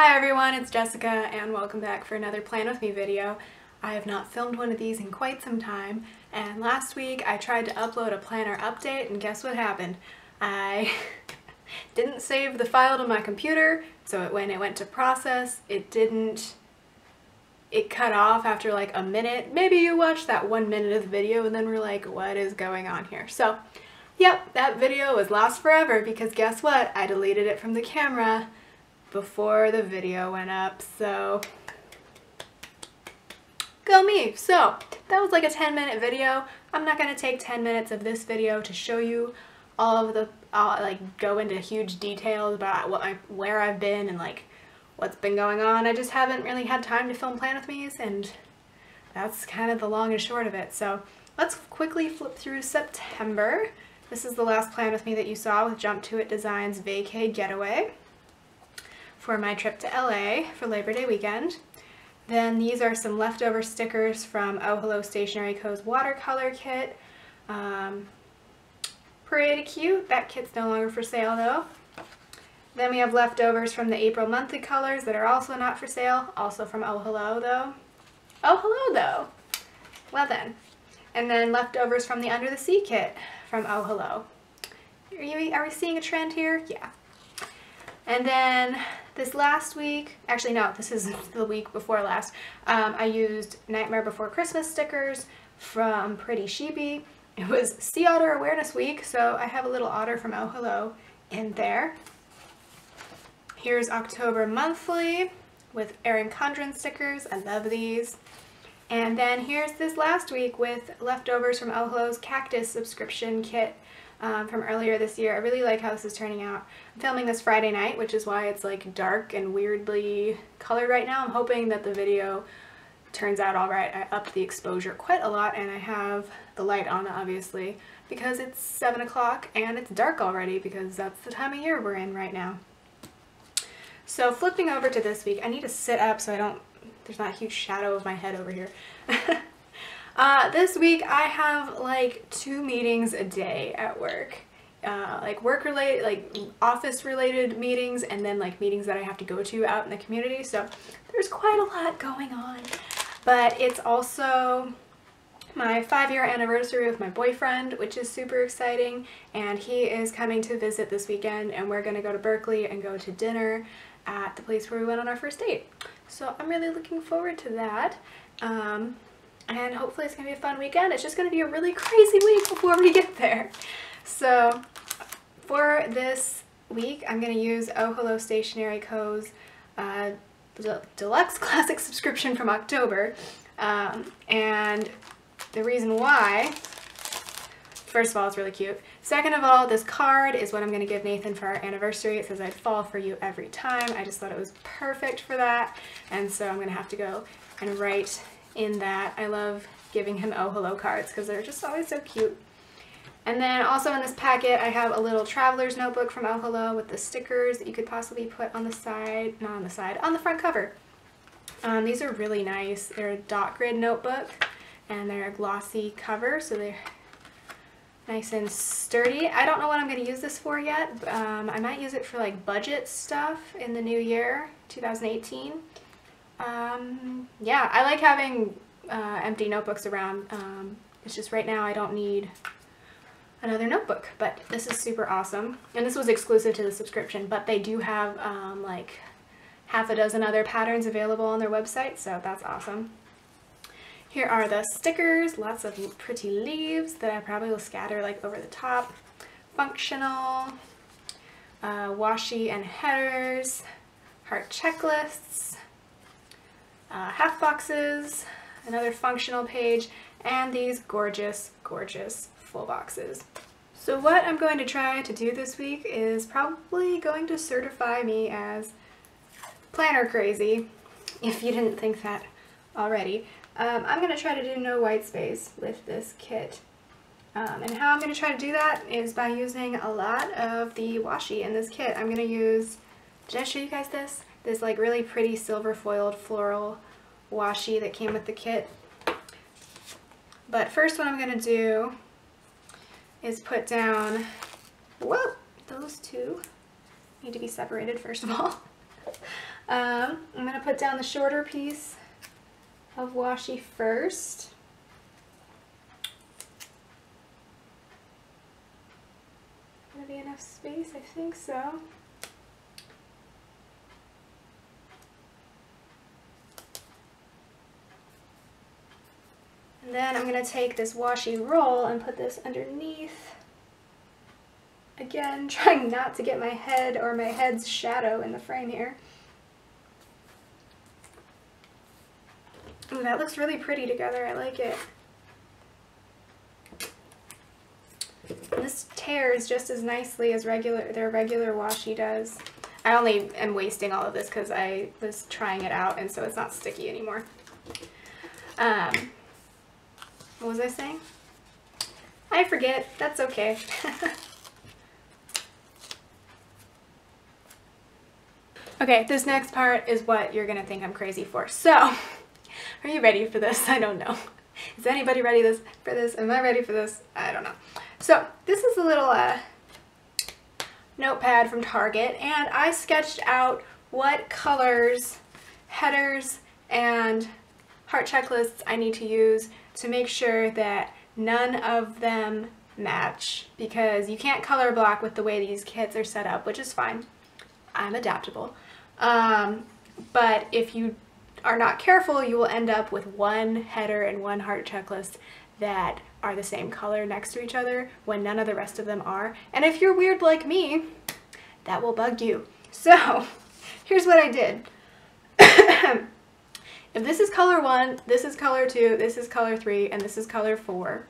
Hi everyone, it's Jessica and welcome back for another Plan With Me video. I have not filmed one of these in quite some time, and last week I tried to upload a planner update and guess what happened? I didn't save the file to my computer, so when it went to process, it cut off after like a minute. Maybe you watched that 1 minute of the video and then were like, what is going on here? So, yep, that video was lost forever because guess what? I deleted it from the camera before the video went up, so go me. So that was like a 10-minute video. I'm not going to take 10 minutes of this video to show you all of the, like go into huge details about where I've been and like what's been going on. I just haven't really had time to film Plan With Me's, and that's kind of the long and short of it. So let's quickly flip through September. This is the last Plan With Me that you saw with Jump To It Designs Vacay Getaway for my trip to LA for Labor Day weekend. Then these are some leftover stickers from Oh Hello Stationery Co.'s watercolor kit. Pretty cute. That kit's no longer for sale though. Then we have leftovers from the April monthly colors that are also not for sale, also from Oh Hello though. Oh Hello though! Well then. And then leftovers from the Under the Sea kit from Oh Hello. Are we seeing a trend here? Yeah. And then this last week, actually no, this is the week before last, I used Nightmare Before Christmas stickers from Pretty Sheepy. It was Sea Otter Awareness Week, so I have a little otter from Oh Hello in there. Here's October monthly with Erin Condren stickers. I love these. And then here's this last week with leftovers from Oh Hello's Cactus subscription kit from earlier this year. I really like how this is turning out. I'm filming this Friday night, which is why it's like dark and weirdly colored right now. I'm hoping that the video turns out alright. I upped the exposure quite a lot and I have the light on obviously because it's 7 o'clock and it's dark already because that's the time of year we're in right now. So flipping over to this week, I need to sit up so there's not a huge shadow of my head over here. This week I have like 2 meetings a day at work. Like work related, like office related meetings, and then like meetings that I have to go to out in the community. So there's quite a lot going on. But it's also my 5-year anniversary with my boyfriend, which is super exciting. And he is coming to visit this weekend, and we're gonna go to Berkeley and go to dinner at the place where we went on our first date. So I'm really looking forward to that. And hopefully it's going to be a fun weekend. It's just going to be a really crazy week before we get there. So for this week, I'm going to use Oh Hello Stationery Co.'s Deluxe Classic subscription from October. And the reason why, first of all, it's really cute. Second of all, this card is what I'm going to give Nathan for our anniversary. It says I'd fall for you every time. I just thought it was perfect for that. And so I'm going to have to go and write in that. I love giving him Oh Hello cards because they're just always so cute. And then also in this packet I have a little traveler's notebook from Oh Hello with the stickers that you could possibly put on the side, not on the side, on the front cover. These are really nice. They're a dot grid notebook and they're a glossy cover, so they're nice and sturdy. I don't know what I'm going to use this for yet. I might use it for like budget stuff in the new year, 2018. Yeah, I like having empty notebooks around. It's just right now I don't need another notebook, but this is super awesome. And this was exclusive to the subscription, but they do have like half a dozen other patterns available on their website, so that's awesome. Here are the stickers, lots of pretty leaves that I probably will scatter like over the top. Functional, washi and headers, heart checklists, half boxes, another functional page, and these gorgeous, gorgeous full boxes. So what I'm going to try to do this week is probably going to certify me as planner crazy, if you didn't think that already. I'm going to try to do no white space with this kit. And how I'm going to try to do that is by using a lot of the washi in this kit. I'm going to use, did I show you guys this? This like really pretty silver foiled floral washi that came with the kit. But first what I'm going to do is put down, whoa, those two need to be separated first of all. I'm going to put down the shorter piece of washi first. Gonna be enough space? I think so. And then I'm going to take this washi roll and put this underneath. Again, trying not to get my head or my head's shadow in the frame here. Ooh, that looks really pretty together. I like it. And this tears just as nicely as their regular washi does. I only am wasting all of this because I was trying it out, and so it's not sticky anymore. What was I saying? I forget. That's okay. Okay, this next part is what you're gonna think I'm crazy for. So, are you ready for this? I don't know. Is anybody ready for this? Am I ready for this? I don't know. So, this is a little notepad from Target, and I sketched out what colors, headers, and heart checklists I need to use to make sure that none of them match, because you can't color block with the way these kits are set up, which is fine. I'm adaptable. But if you are not careful, you will end up with one header and one heart checklist that are the same color next to each other when none of the rest of them are. And if you're weird like me, that will bug you. So here's what I did. If this is color 1, this is color 2, this is color 3, and this is color 4,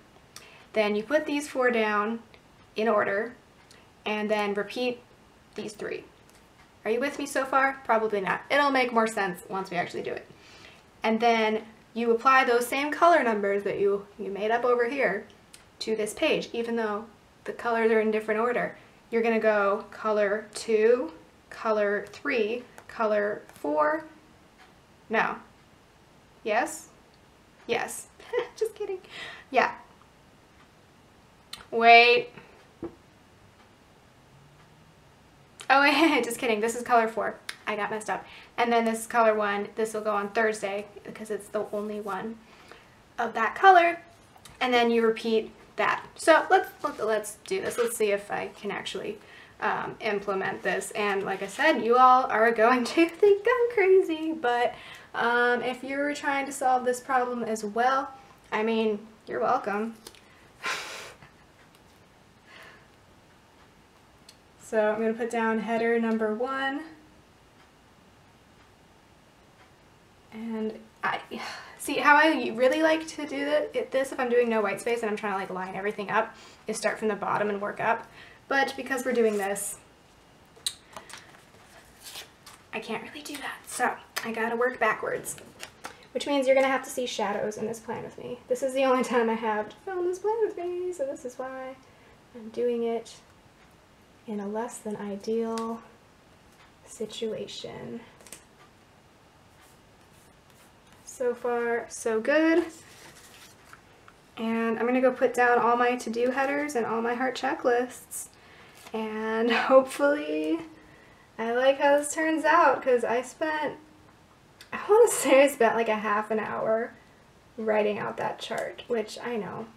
then you put these 4 down in order and then repeat these 3. Are you with me so far? Probably not. It'll make more sense once we actually do it. And then you apply those same color numbers that you made up over here to this page, even though the colors are in different order. You're going to go color 2, color 3, color 4. No. Yes? Yes. Just kidding. Yeah. Wait. Oh, wait, just kidding. This is color 4. I got messed up. And then this is color 1. This will go on Thursday because it's the only one of that color. And then you repeat that. So let's do this. Let's see if I can actually implement this. And like I said, you all are going to think I'm crazy, but if you're trying to solve this problem as well, I mean, you're welcome. So I'm going to put down header number 1. And I see how I really like to do this if I'm doing no white space and I'm trying to like line everything up, is start from the bottom and work up. But because we're doing this, I can't really do that. So I gotta work backwards, which means you're gonna have to see shadows in this plan with me. This is the only time I have to film this plan with me, so this is why I'm doing it in a less than ideal situation. So far, so good. And I'm gonna go put down all my to-do headers and all my heart checklists. And hopefully I like how this turns out, because I want to say I spent like a half an hour writing out that chart, which I know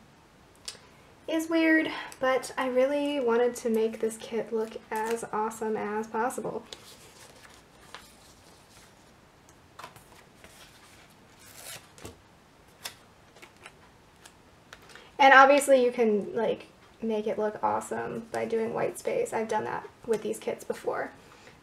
is weird, but I really wanted to make this kit look as awesome as possible. And obviously you can like make it look awesome by doing white space. I've done that with these kits before.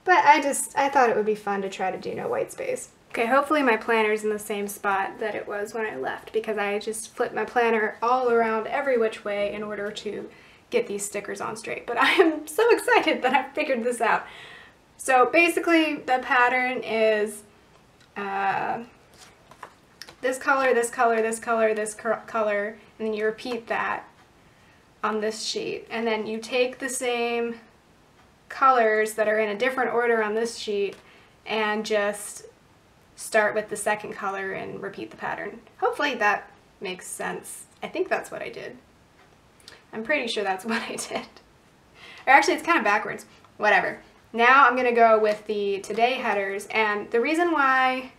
But I thought it would be fun to try to do no white space. Okay, hopefully my planner's in the same spot that it was when I left, because I just flipped my planner all around every which way in order to get these stickers on straight. But I am so excited that I figured this out. So basically the pattern is this color, this color, this color, this color, and then you repeat that on this sheet. And then you take the same colors that are in a different order on this sheet and just start with the second color and repeat the pattern. Hopefully that makes sense. I think that's what I did. I'm pretty sure that's what I did. Or actually it's kind of backwards. Whatever. Now I'm gonna go with the today headers, and the reason why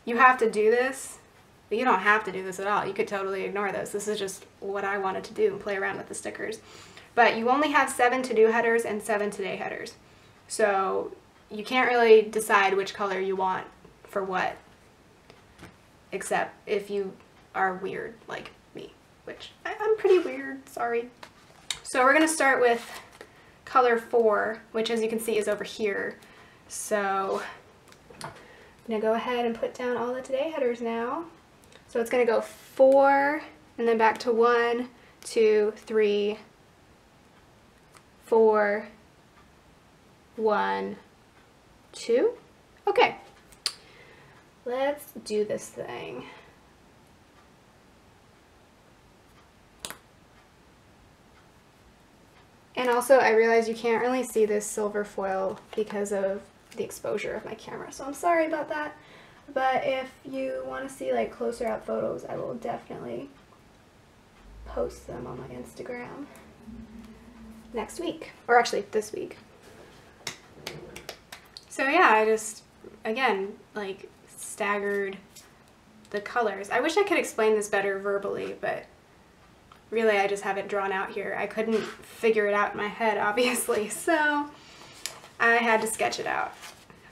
you have to do this, you don't have to do this at all. You could totally ignore this. This is just what I wanted to do and play around with the stickers. But you only have 7 to-do headers and 7 today headers. So you can't really decide which color you want for what, except if you are weird like me, which I'm pretty weird, sorry. So we're gonna start with color 4, which as you can see is over here. So I'm gonna go ahead and put down all the today headers now. So it's gonna go 4 and then back to 1, 2, 3, 4, 1, 2. Okay, let's do this thing. And also I realize you can't really see this silver foil because of the exposure of my camera, so I'm sorry about that. But if you want to see like closer up photos, I will definitely post them on my Instagram next week, or actually this week. So yeah, I just, again, like staggered the colors. I wish I could explain this better verbally, but really I just have it drawn out here. I couldn't figure it out in my head, obviously, so I had to sketch it out.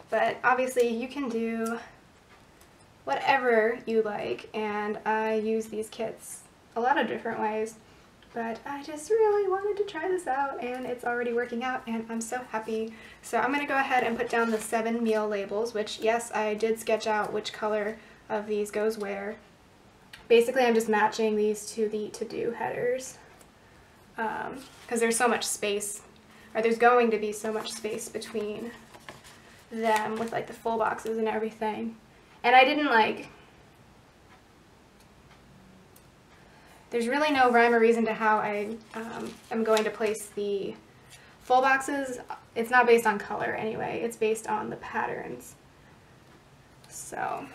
But obviously you can do whatever you like, and I use these kits a lot of different ways, but I just really wanted to try this out, and it's already working out, and I'm so happy. So I'm gonna go ahead and put down the 7 meal labels, which yes, I did sketch out which color of these goes where. Basically I'm just matching these to the to-do headers because there's so much space, or there's going to be so much space between them with like the full boxes and everything. And I didn't like, there's really no rhyme or reason to how I am going to place the full boxes. It's not based on color anyway, it's based on the patterns. So,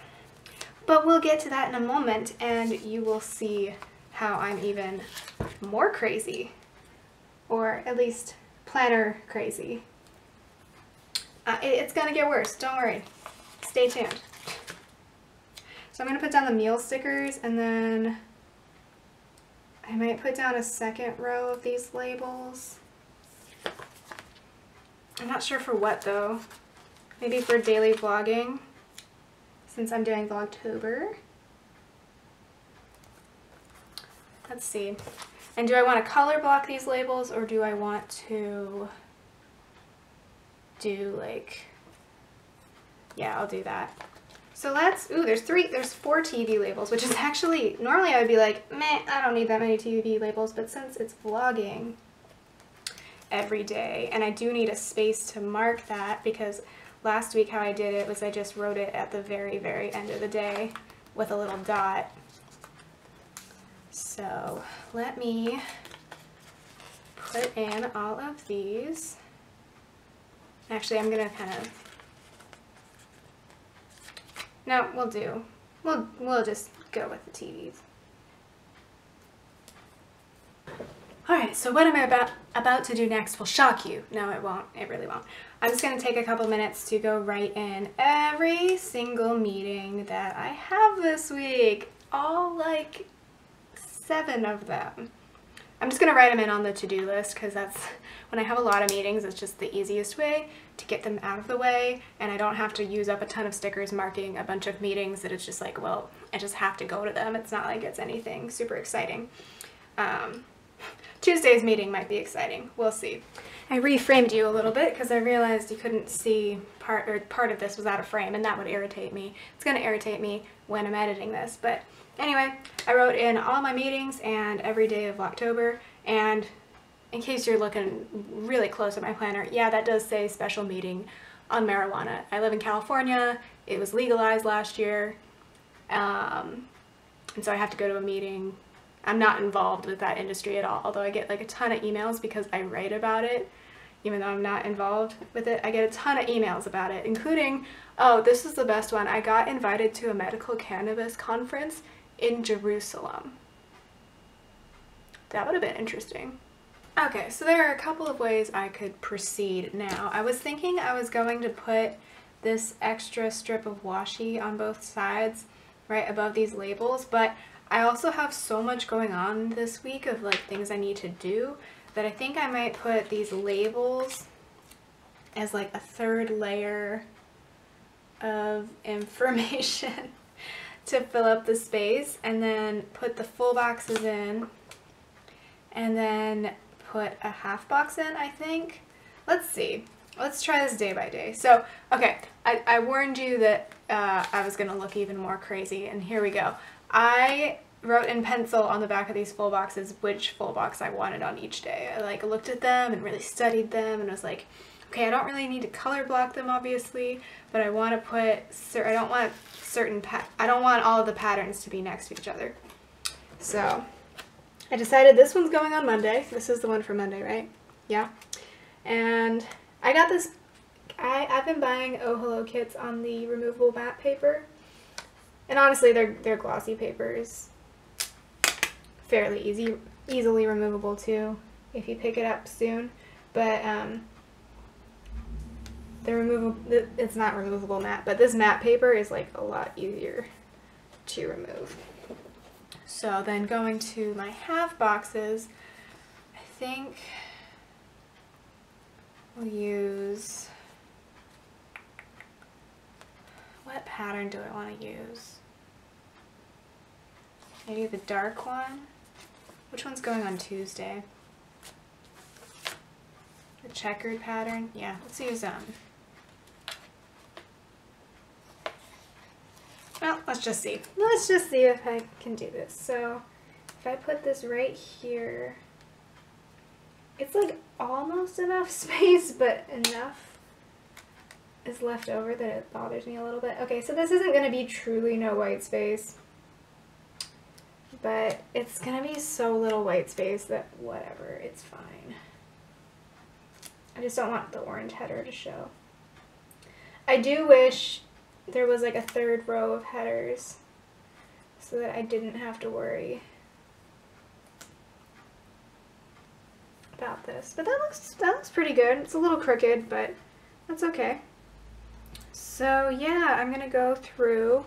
but we'll get to that in a moment, and you will see how I'm even more crazy, or at least planner crazy. It's gonna get worse, don't worry. Stay tuned. So I'm gonna put down the meal stickers, and then I might put down a second row of these labels. I'm not sure for what though. Maybe for daily vlogging, since I'm doing Vlogtober. Let's see. And do I want to color block these labels, or do I want to do like, yeah, I'll do that. So let's, ooh, there's 4 TV labels, which is actually, normally I would be like, meh, I don't need that many TV labels, but since it's vlogging every day, and I do need a space to mark that, because last week how I did it was I just wrote it at the very, very end of the day with a little dot. So let me put in all of these. Actually, I'm gonna kind of, no, we'll just go with the TVs. Alright, so what I'm about to do next will shock you. No, it won't. It really won't. I'm just going to take a couple minutes to go write in every single meeting that I have this week. All like 7 of them. I'm just going to write them in on the to-do list, because that's, when I have a lot of meetings, it's just the easiest way to get them out of the way, and I don't have to use up a ton of stickers marking a bunch of meetings that it's just like, well, I just have to go to them. It's not like it's anything super exciting. Tuesday's meeting might be exciting. We'll see. I reframed you a little bit because I realized you couldn't see part of this was out of frame, and that would irritate me. It's going to irritate me when I'm editing this. But anyway, I wrote in all my meetings and every day of October, and in case you're looking really close at my planner, yeah, that does say special meeting on marijuana. I live in California. It was legalized last year, and so I have to go to a meeting. I'm not involved with that industry at all, although I get like a ton of emails because I write about it. Even though I'm not involved with it, I get a ton of emails about it, including, oh, this is the best one. I got invited to a medical cannabis conference in Jerusalem. That would have been interesting. Okay, so there are a couple of ways I could proceed now. I was thinking I was going to put this extra strip of washi on both sides, right above these labels, but I also have so much going on this week of like things I need to do that I think I might put these labels as like a third layer of information to fill up the space, and then put the full boxes in, and then put a half box in, I think. Let's see. Let's try this day by day. So, okay, I warned you that I was going to look even more crazy, and here we go. I wrote in pencil on the back of these full boxes which full box I wanted on each day. I like looked at them and really studied them and was like, okay, I don't really need to color block them obviously, but I want to put, I don't want all of the patterns to be next to each other. So I decided this one's going on Monday. This is the one for Monday, right? Yeah. And I got this, I've been buying Oh Hello kits on the removable matte paper. And honestly, they're glossy papers. Fairly easily removable too, if you pick it up soon. But it's not removable matte, but this matte paper is like a lot easier to remove. So then going to my half boxes, I think we'll use, what pattern do I want to use? Maybe the dark one? Which one's going on Tuesday? The checkered pattern? Yeah, let's use well, let's just see. Let's just see if I can do this. So if I put this right here, it's like almost enough space, but enough is left over that it bothers me a little bit. Okay, so this isn't going to be truly no white space, but it's going to be so little white space that whatever, it's fine. I just don't want the orange header to show. I do wish there was like a third row of headers so that I didn't have to worry about this. But that looks pretty good. It's a little crooked, but that's okay. So yeah, I'm gonna go through.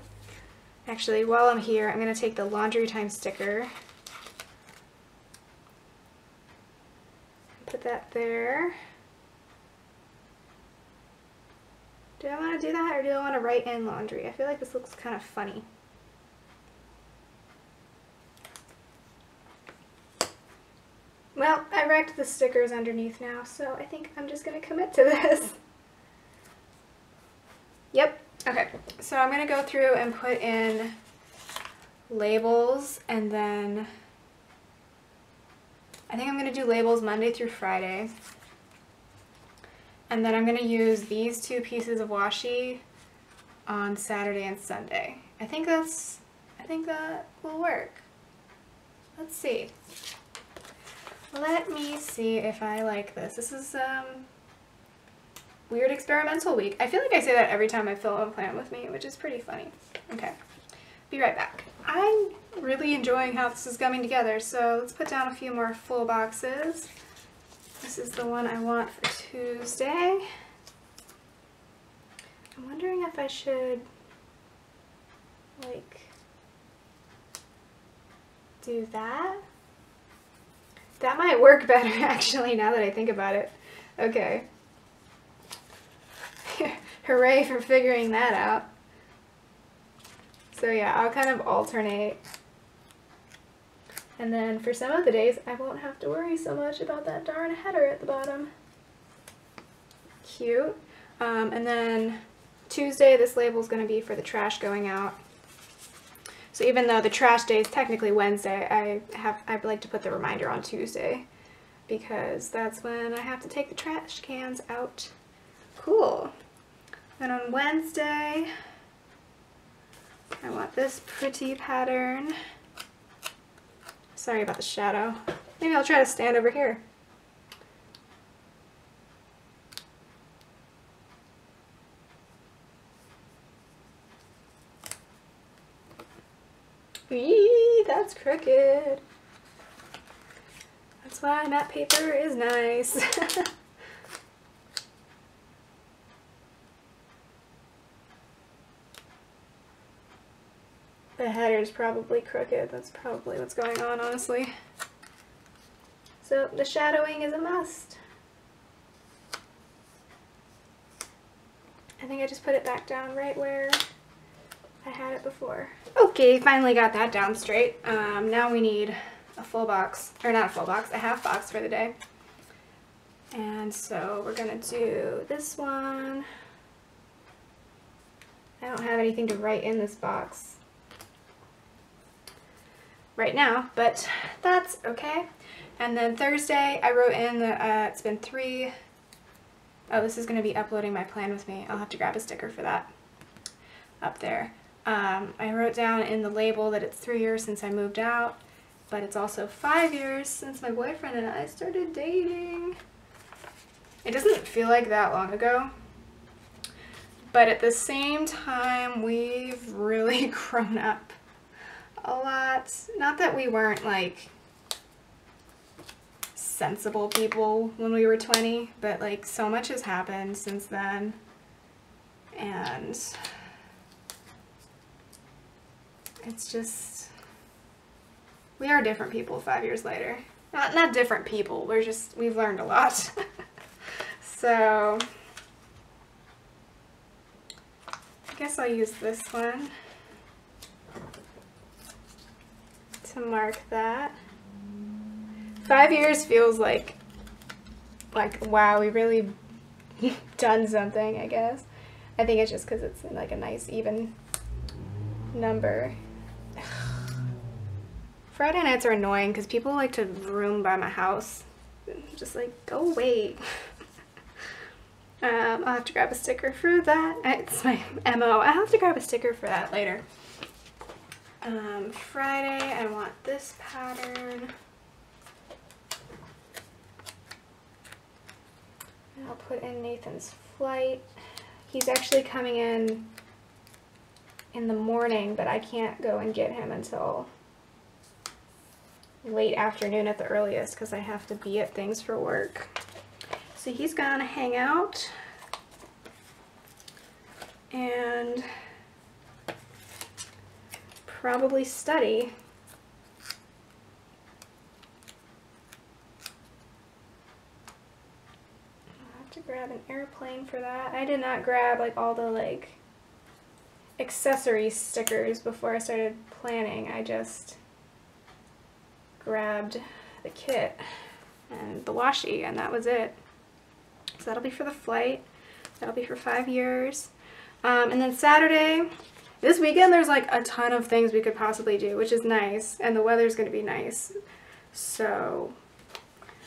Actually, while I'm here, I'm gonna take the Laundry Time sticker, put that there. Do I want to do that, or do I want to write in laundry? I feel like this looks kind of funny. Well, I wrecked the stickers underneath now, so I think I'm just going to commit to this. Yep. Okay, so I'm going to go through and put in labels, and then I think I'm going to do labels Monday through Friday. And then I'm going to use these two pieces of washi on Saturday and Sunday. I think that will work. Let's see. Let me see if I like this. This is weird experimental week. I feel like I say that every time I film a plan with me, which is pretty funny. Okay, be right back. I'm really enjoying how this is coming together, so let's put down a few more full boxes. This is the one I want for Tuesday. I'm wondering if I should, like, do that. That might work better, actually, now that I think about it. Okay. Hooray for figuring that out. So yeah, I'll kind of alternate. And then for some of the days, I won't have to worry so much about that darn header at the bottom. Cute. And then Tuesday, this label is going to be for the trash going out. So even though the trash day is technically Wednesday, I like to put the reminder on Tuesday because that's when I have to take the trash cans out. Cool. And on Wednesday, I want this pretty pattern. Sorry about the shadow. Maybe I'll try to stand over here. Eee, that's crooked. That's why matte paper is nice. The header's probably crooked. That's probably what's going on, honestly. So the shadowing is a must. I think I just put it back down right where I had it before. Okay, finally got that down straight. Now we need a full box, or not a full box, a half box for the day. And so we're gonna do this one. I don't have anything to write in this box right now, but that's okay. And then Thursday, I wrote in that it's been 3. Oh, this is going to be uploading my plan with me. I'll have to grab a sticker for that up there. I wrote down in the label that it's 3 years since I moved out, but it's also 5 years since my boyfriend and I started dating. It doesn't feel like that long ago, but at the same time, we've really grown up a lot. Not that we weren't like sensible people when we were 20, but like so much has happened since then, and it's just, we are different people 5 years later. Not different people, we've learned a lot. So I guess I'll use this one to mark that. 5 years feels like wow, we really done something, I guess. I think it's just because it's like a nice even number. Friday nights are annoying because people like to room by my house. Just like, go away. I'll have to grab a sticker for that. It's my MO. I'll have to grab a sticker for that later. Friday, I want this pattern. I'll put in Nathan's flight. He's actually coming in the morning, but I can't go and get him until late afternoon at the earliest because I have to be at things for work. So he's gonna hang out and probably study. To grab an airplane for that. I did not grab like all the like accessory stickers before I started planning. I just grabbed the kit and the washi, and that was it. So that'll be for the flight. That'll be for 5 years. And then Saturday, this weekend, there's like a ton of things we could possibly do, which is nice, and the weather's gonna be nice. So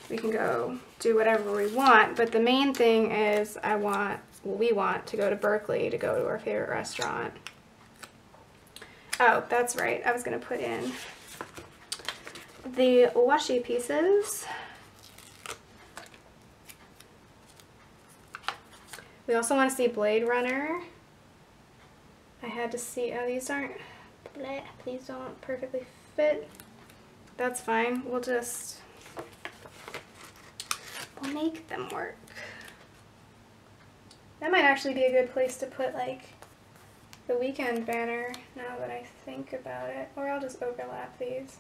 we can go do whatever we want, but the main thing is we want to go to Berkeley to go to our favorite restaurant. Oh, that's right. I was going to put in the washi pieces. We also want to see Blade Runner. I had to see, oh, these aren't, bleh, these don't perfectly fit. That's fine. We'll make them work. That might actually be a good place to put like the weekend banner now that I think about it. Or I'll just overlap these.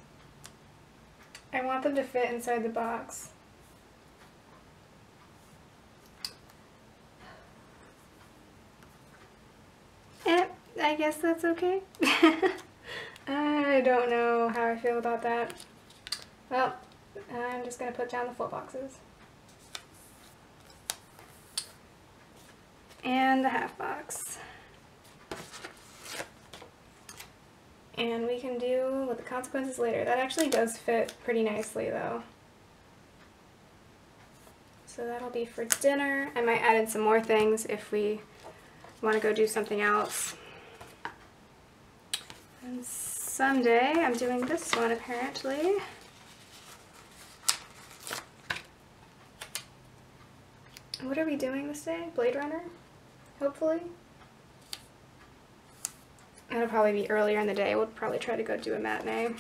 I want them to fit inside the box. I guess that's okay. I don't know how I feel about that. Well, I'm just going to put down the full boxes. And the half box. And we can deal with the consequences later. That actually does fit pretty nicely though. So that'll be for dinner. I might add in some more things if we want to go do something else. And Sunday, I'm doing this one apparently. What are we doing this day? Blade Runner? Hopefully. It'll probably be earlier in the day. We'll probably try to go do a matinee.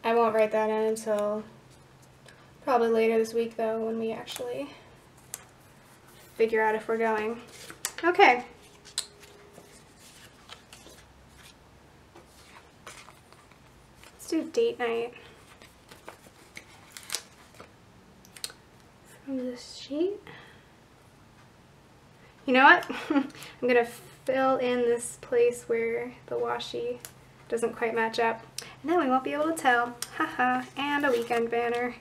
I won't write that in until probably later this week though, when we actually figure out if we're going. Okay. Let's do date night. From this sheet. You know what? I'm going to fill in this place where the washi doesn't quite match up. And then we won't be able to tell. Haha. And a weekend banner.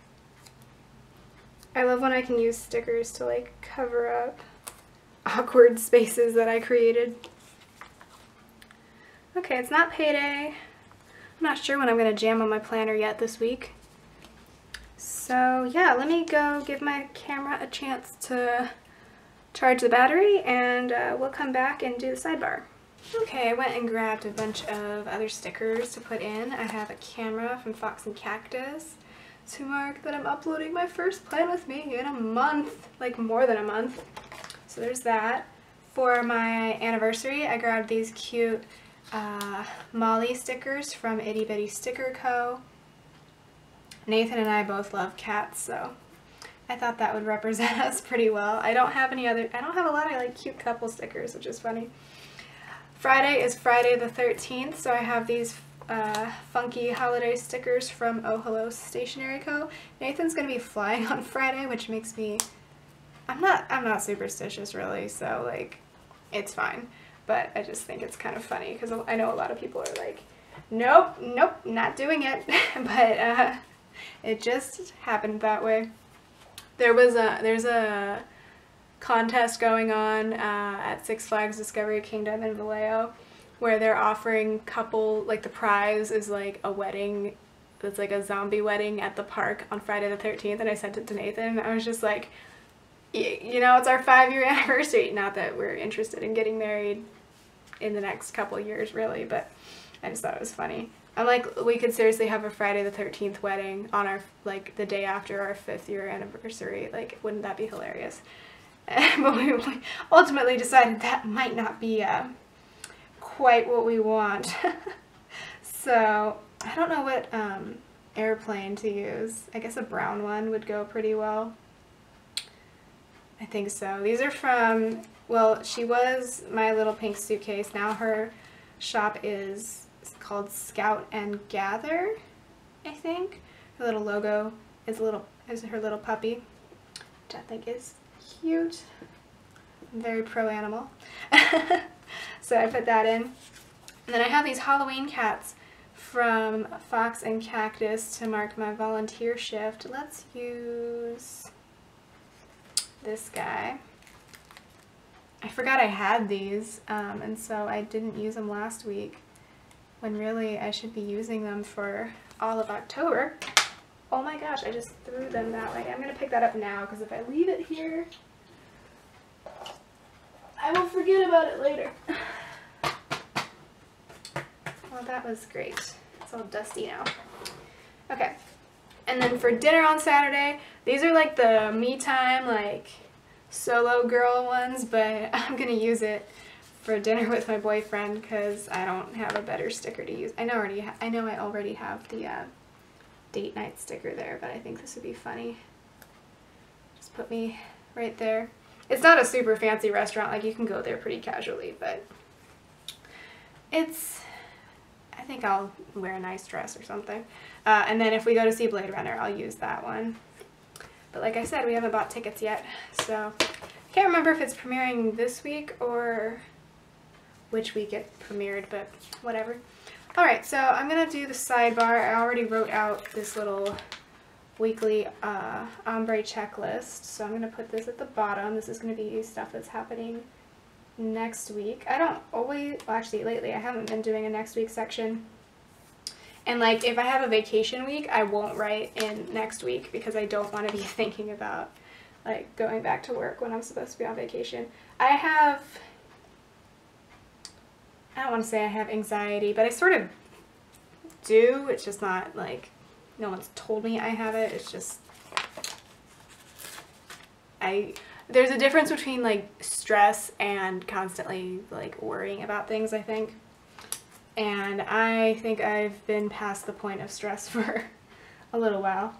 I love when I can use stickers to like cover up awkward spaces that I created. Okay, it's not payday. I'm not sure when I'm going to jam on my planner yet this week. So yeah, let me go give my camera a chance to charge the battery, and we'll come back and do the sidebar. Okay, I went and grabbed a bunch of other stickers to put in. I have a camera from Fox and Cactus to mark that I'm uploading my first plan with me in a month, like more than a month. So there's that. For my anniversary, I grabbed these cute Molly stickers from Itty Bitty Sticker Co. Nathan and I both love cats, so I thought that would represent us pretty well. I don't have a lot of like cute couple stickers, which is funny. Friday is Friday the 13th, so I have these funky holiday stickers from Oh Hello Stationery Co. Nathan's gonna be flying on Friday, which makes me, I'm not superstitious really, so like it's fine, but I just think it's kind of funny because I know a lot of people are like, nope, not doing it, but it just happened that way. There's a contest going on at Six Flags Discovery Kingdom in Vallejo where they're offering like the prize is like a wedding that's like a zombie wedding at the park on Friday the 13th, and I sent it to Nathan. I was just like, you know, it's our 5-year anniversary. Not that we're interested in getting married in the next couple years really, but I just thought it was funny. I'm like, we could seriously have a Friday the 13th wedding on our, like, the day after our 5th-year anniversary. Like, wouldn't that be hilarious? But we ultimately decided that might not be quite what we want. So, I don't know what airplane to use. I guess a brown one would go pretty well. I think so. These are from, well, she was My Little Pink Suitcase. Now her shop is called Scout and Gather, I think. Her little logo is her little puppy, which I think is cute. I'm very pro animal. So I put that in. And then I have these Halloween cats from Fox and Cactus to mark my volunteer shift. Let's use this guy. I forgot I had these, and so I didn't use them last week, when really I should be using them for all of October. Oh my gosh, I just threw them that way. I'm going to pick that up now, because if I leave it here, I will forget about it later. Well, that was great. It's all dusty now. Okay, and then for dinner on Saturday, these are like the me time, like solo girl ones, but I'm going to use it for dinner with my boyfriend because I don't have a better sticker to use. I know I already have the date night sticker there, but I think this would be funny. Just put me right there. It's not a super fancy restaurant, like you can go there pretty casually, but I think I'll wear a nice dress or something. And then if we go to see Blade Runner, I'll use that one. But like I said, we haven't bought tickets yet, so I can't remember if it's premiering this week or which week it premiered, but whatever. Alright, so I'm going to do the sidebar. I already wrote out this little weekly ombre checklist, so I'm going to put this at the bottom. This is going to be stuff that's happening next week. I don't always, well actually lately I haven't been doing a next week section. And like if I have a vacation week, I won't write in next week because I don't want to be thinking about like going back to work when I'm supposed to be on vacation. I don't want to say I have anxiety, but I sort of do. It's just not like, no one's told me I have it. It's just, there's a difference between like stress and constantly like worrying about things, I think. and I think I've been past the point of stress for a little while.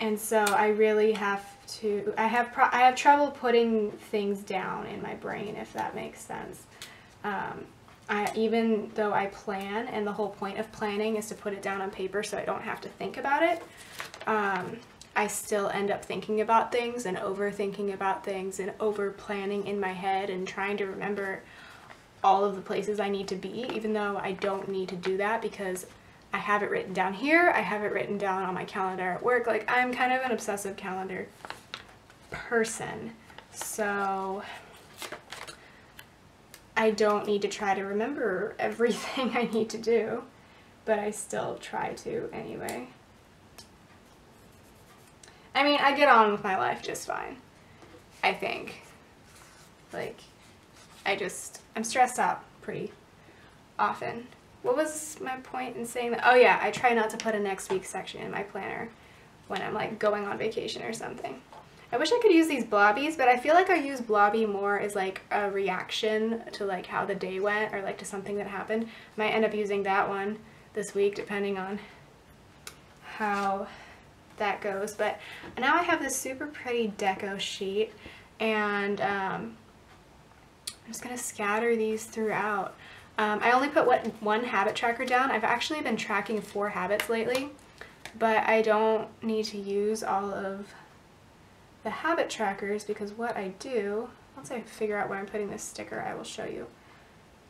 And so I really have to, I have trouble putting things down in my brain, if that makes sense. Even though I plan, and the whole point of planning is to put it down on paper so I don't have to think about it, I still end up thinking about things and overthinking about things and over planning in my head and trying to remember all of the places I need to be, even though I don't need to do that because I have it written down here, I have it written down on my calendar at work. Like, I'm kind of an obsessive calendar person, so I don't need to try to remember everything I need to do, but I still try to anyway. I mean, I get on with my life just fine, I think. Like, I'm stressed out pretty often. What was my point in saying that? Oh yeah, I try not to put a next week section in my planner when I'm like going on vacation or something. I wish I could use these blobbies, but I feel like I use blobby more as like a reaction to like how the day went or like to something that happened. Might end up using that one this week depending on how that goes. But now I have this super pretty deco sheet, and I'm just gonna scatter these throughout. I only put one habit tracker down. I've actually been tracking 4 habits lately, but I don't need to use all of the habit trackers because what I do, once I figure out where I'm putting this sticker, I will show you.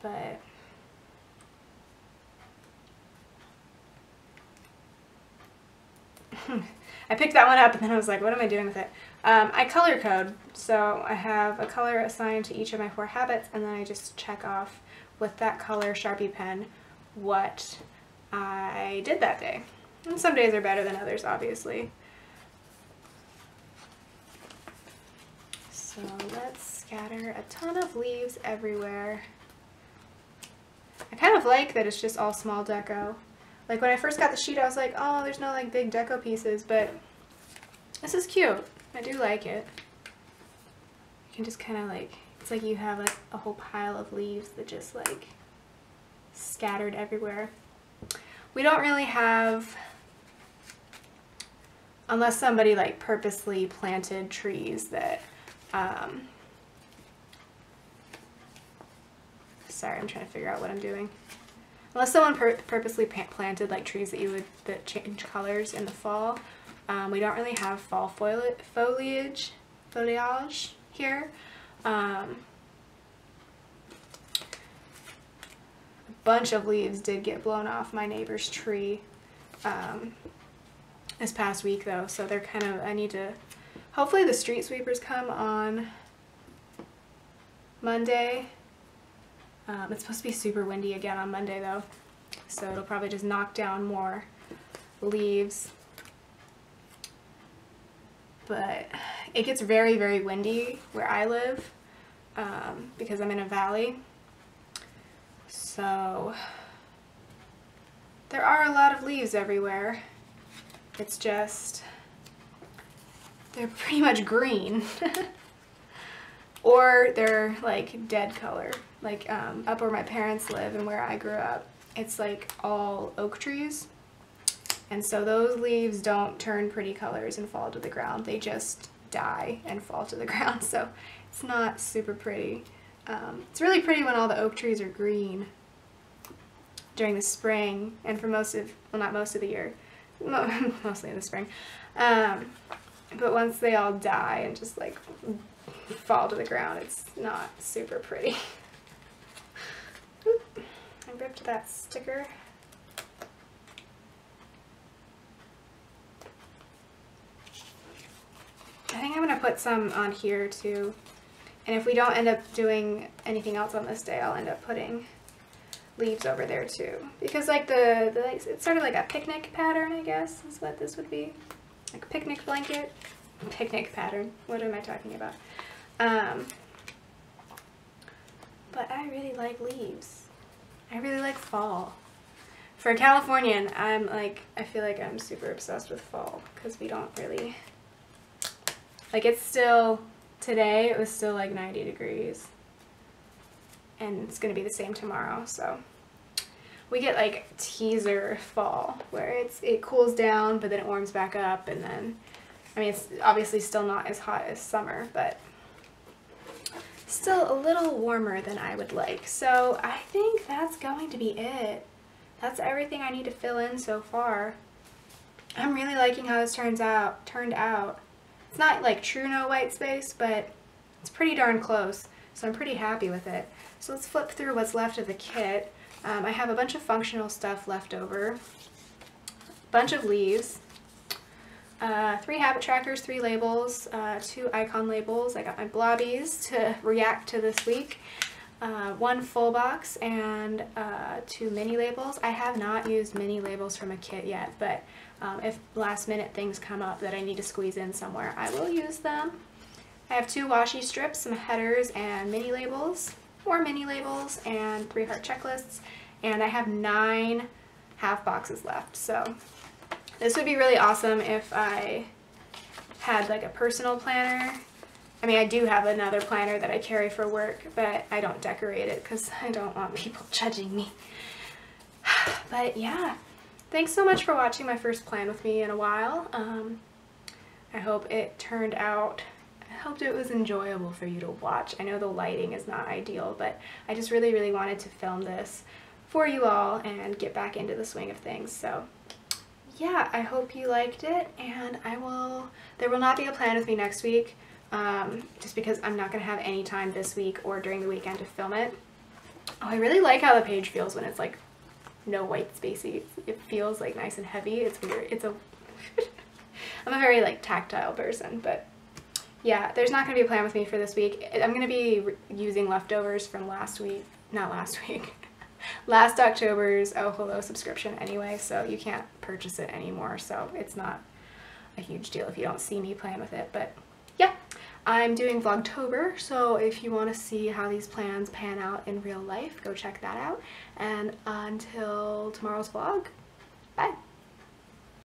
But I picked that one up and then I was like, what am I doing with it? I color code, so I have a color assigned to each of my 4 habits, and then I just check off with that color Sharpie pen what I did that day. And some days are better than others, obviously. So let's scatter a ton of leaves everywhere. I kind of like that it's just all small deco. Like when I first got the sheet, I was like, oh, there's no like big deco pieces, but this is cute. I do like it. You can just kind of like, it's like you have like a whole pile of leaves that just like scattered everywhere. We don't really have, unless somebody like purposely planted trees that, sorry, I'm trying to figure out what I'm doing. Unless someone purposely planted like trees that change colors in the fall, we don't really have fall foliage here. A bunch of leaves did get blown off my neighbor's tree this past week though, so they're kind of, I need to, hopefully the street sweepers come on Monday. It's supposed to be super windy again on Monday though, so it'll probably just knock down more leaves. But it gets very, very windy where I live because I'm in a valley. So there are a lot of leaves everywhere. It's just, they're pretty much green. Or they're like dead color. Like up where my parents live and where I grew up, it's like all oak trees. And so those leaves don't turn pretty colors and fall to the ground. They just die and fall to the ground. So it's not super pretty. It's really pretty when all the oak trees are green during the spring and for most of, well, not most of the year, mostly in the spring. But once they all die and just like fall to the ground, it's not super pretty. Oop, I ripped that sticker. I think I'm going to put some on here too, and if we don't end up doing anything else on this day, I'll end up putting leaves over there too, because like it's sort of like a picnic pattern, I guess is what this would be, like a picnic blanket, picnic pattern, what am I talking about? But I really like leaves. I really like fall. For a Californian, I feel like I'm super obsessed with fall because we don't really, like, it's still, today it was still like 90 degrees. and it's going to be the same tomorrow. So we get like teaser fall where it cools down, but then it warms back up, and then, I mean, it's obviously still not as hot as summer, but still a little warmer than I would like. So I think that's going to be it. That's everything I need to fill in so far. I'm really liking how this turned out. It's not like true no white space, but it's pretty darn close, so I'm pretty happy with it. So let's flip through what's left of the kit. I have a bunch of functional stuff left over, a bunch of leaves, 3 habit trackers, 3 labels, 2 icon labels. I got my blobbies to react to this week, 1 full box, and 2 mini labels. I have not used mini labels from a kit yet, but if last minute things come up that I need to squeeze in somewhere, I will use them. I have 2 washi strips, some headers, and mini labels, 4 mini labels, and 3 heart checklists, and I have 9 half boxes left. So this would be really awesome if I had like a personal planner. I mean, I do have another planner that I carry for work, but I don't decorate it because I don't want people judging me. But yeah, thanks so much for watching my first plan with me in a while. I hope it turned out, I hoped it was enjoyable for you to watch. I know the lighting is not ideal, but I just really, really wanted to film this for you all and get back into the swing of things. So yeah, I hope you liked it, and there will not be a plan with me next week, just because I'm not going to have any time this week or during the weekend to film it. Oh, I really like how the page feels when it's like no white spacey. It feels like nice and heavy. It's weird. I'm a very like tactile person, but yeah, there's not going to be a plan with me for this week. I'm going to be using leftovers from last October's Oh Hello subscription anyway, so you can't purchase it anymore, so it's not a huge deal if you don't see me playing with it. But yeah, I'm doing Vlogtober, so if you want to see how these plans pan out in real life, go check that out. And until tomorrow's vlog, bye!